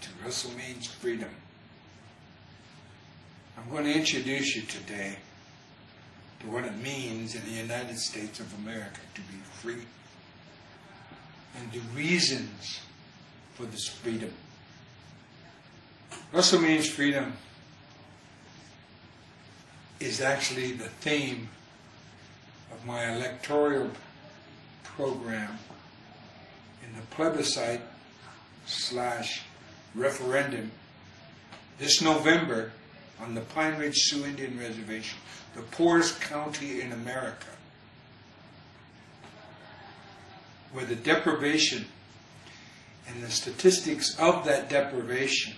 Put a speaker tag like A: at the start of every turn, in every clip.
A: to Russell Means Freedom. I'm going to introduce you today to what it means in the United States of America to be free and the reasons for this freedom. Russell Means Freedom is actually the theme of my electoral program in the plebiscite/referendum this November on the Pine Ridge Sioux Indian Reservation, the poorest county in America, where the deprivation and the statistics of that deprivation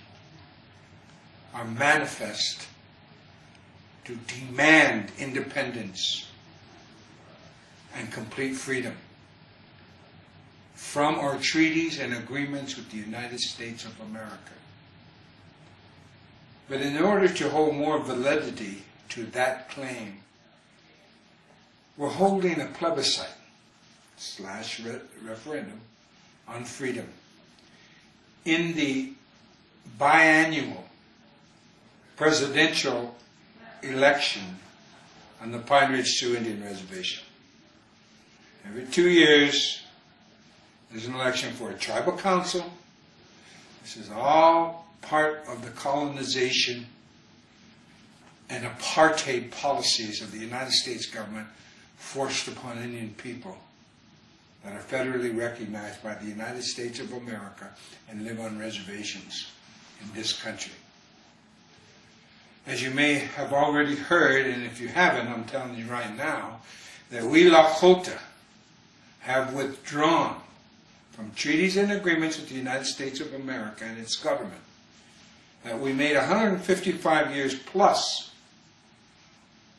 A: are manifest to demand independence and complete freedom from our treaties and agreements with the United States of America. But in order to hold more validity to that claim, we're holding a plebiscite/referendum on freedom in the biannual presidential election on the Pine Ridge Sioux Indian Reservation. Every 2 years, there's an election for a tribal council. This is all part of the colonization and apartheid policies of the United States government forced upon Indian people that are federally recognized by the United States of America and live on reservations in this country. As you may have already heard, and if you haven't, I'm telling you right now, that we Lakota have withdrawn from treaties and agreements with the United States of America and its government that we made 155 years plus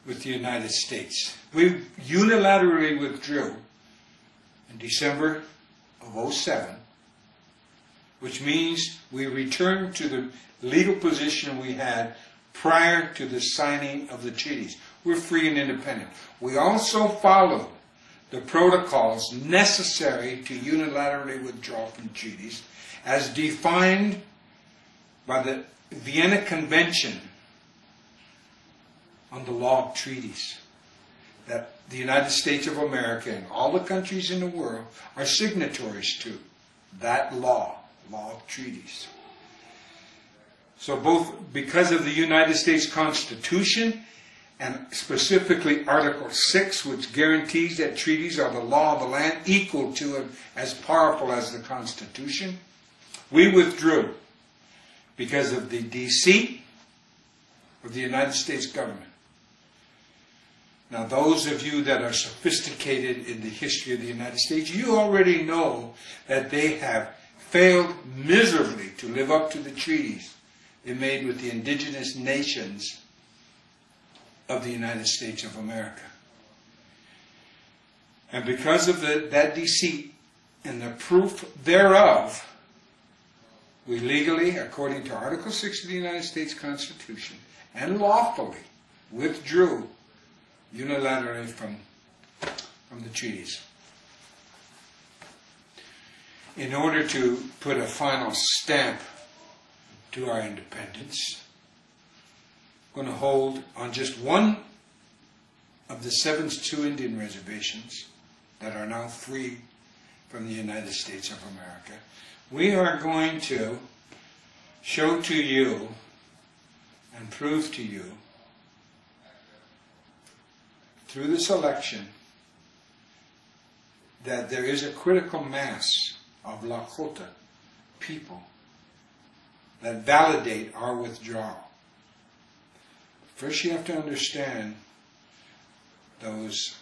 A: with the United States. We unilaterally withdrew in December of 2007, which means we returned to the legal position we had prior to the signing of the treaties. We're free and independent. We also followed the protocols necessary to unilaterally withdraw from treaties as defined by the Vienna Convention on the Law of Treaties that the United States of America and all the countries in the world are signatories to. That law of treaties. So both because of the United States Constitution and specifically Article 6, which guarantees that treaties are the law of the land equal to and as powerful as the Constitution, we withdrew because of the deceit of the United States government. Now, those of you that are sophisticated in the history of the United States, you already know that they have failed miserably to live up to the treaties they made with the indigenous nations of the United States of America. And because of that deceit and the proof thereof, we legally, according to Article 6 of the United States Constitution, and lawfully withdrew unilaterally from the treaties. In order to put a final stamp to our independence, we're going to hold on just one of the 7 Sioux Indian reservations that are now free from the United States of America. We are going to show to you and prove to you through this election that there is a critical mass of Lakota people that validate our withdrawal. First, you have to understand those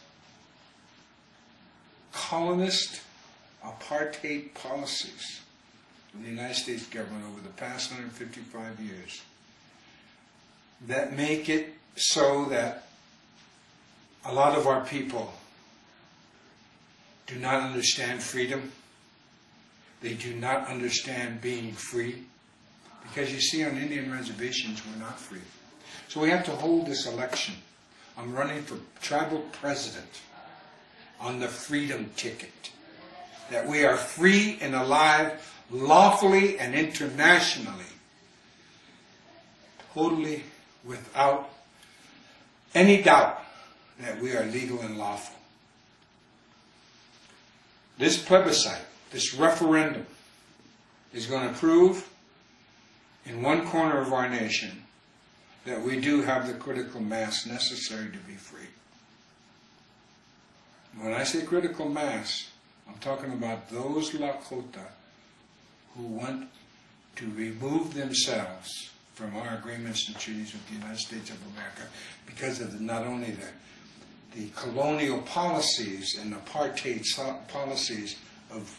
A: colonist apartheid policies of the United States government over the past 155 years that make it so that a lot of our people do not understand freedom. They do not understand being free. Because you see, on Indian reservations, we're not free. So we have to hold this election. I'm running for tribal president on the freedom ticket. that we are free and alive, lawfully and internationally, totally without any doubt that we are legal and lawful. This plebiscite, this referendum, is going to prove in one corner of our nation that we do have the critical mass necessary to be free. When I say critical mass, I'm talking about those Lakota who want to remove themselves from our agreements and treaties with the United States of America because of not only the colonial policies and apartheid policies of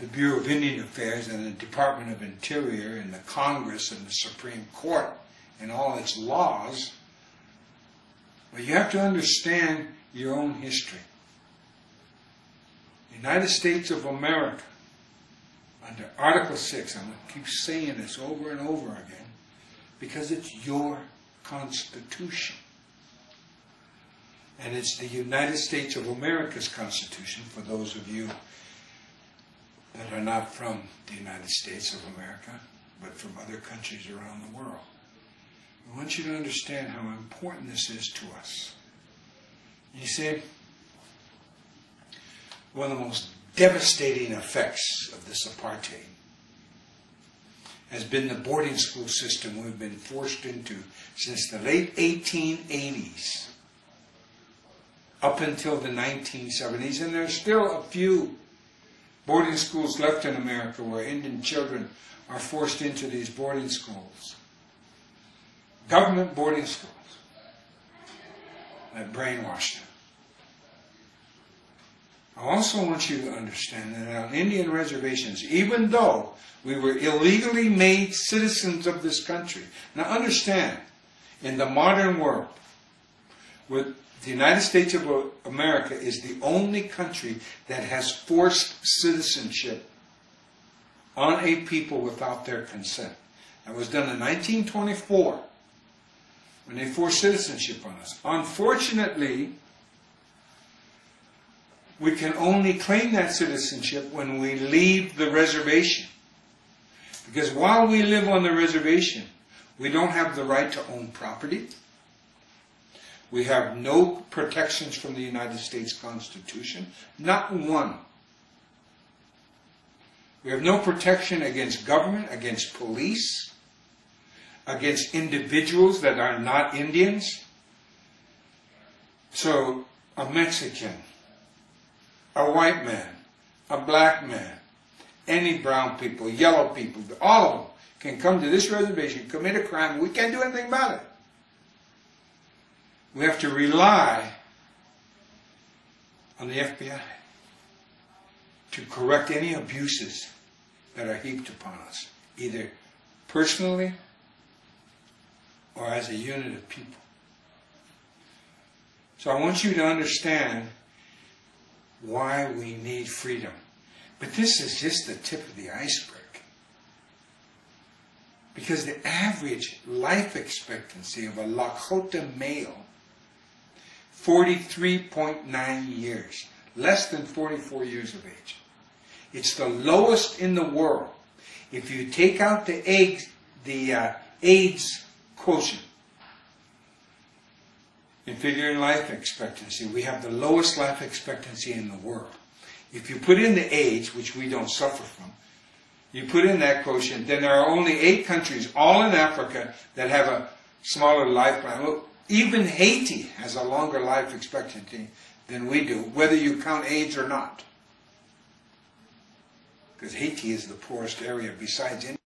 A: the Bureau of Indian Affairs and the Department of Interior and the Congress and the Supreme Court and all its laws, but you have to understand your own history. The United States of America, under Article 6, I'm going to keep saying this over and over again, because it's your Constitution. And it's the United States of America's Constitution, for those of you that are not from the United States of America, but from other countries around the world. I want you to understand how important this is to us. You see, one of the most devastating effects of this apartheid has been the boarding school system we've been forced into since the late 1880s up until the 1970s. And there's still a few boarding schools left in America where Indian children are forced into these boarding schools. Government boarding schools that brainwash them. I also want you to understand that on Indian reservations, even though we were illegally made citizens of this country, now understand, in the modern world, the United States of America is the only country that has forced citizenship on a people without their consent. That was done in 1924, when they forced citizenship on us. Unfortunately, we can only claim that citizenship when we leave the reservation. Because while we live on the reservation, we don't have the right to own property. We have no protections from the United States Constitution. Not one. We have no protection against government, against police, against individuals that are not Indians. So, a Mexican, a white man, a black man, any brown people, yellow people, all of them can come to this reservation, commit a crime, and we can't do anything about it. We have to rely on the FBI to correct any abuses that are heaped upon us, either personally or as a unit of people. So I want you to understand why we need freedom. But this is just the tip of the iceberg. Because the average life expectancy of a Lakota male, 43.9 years, less than 44 years of age. It's the lowest in the world. If you take out the AIDS quotient, in figuring life expectancy, we have the lowest life expectancy in the world. If you put in the age, which we don't suffer from, you put in that quotient, then there are only 8 countries, all in Africa, that have a smaller lifespan. Well, even Haiti has a longer life expectancy than we do, whether you count AIDS or not. Because Haiti is the poorest area besides India.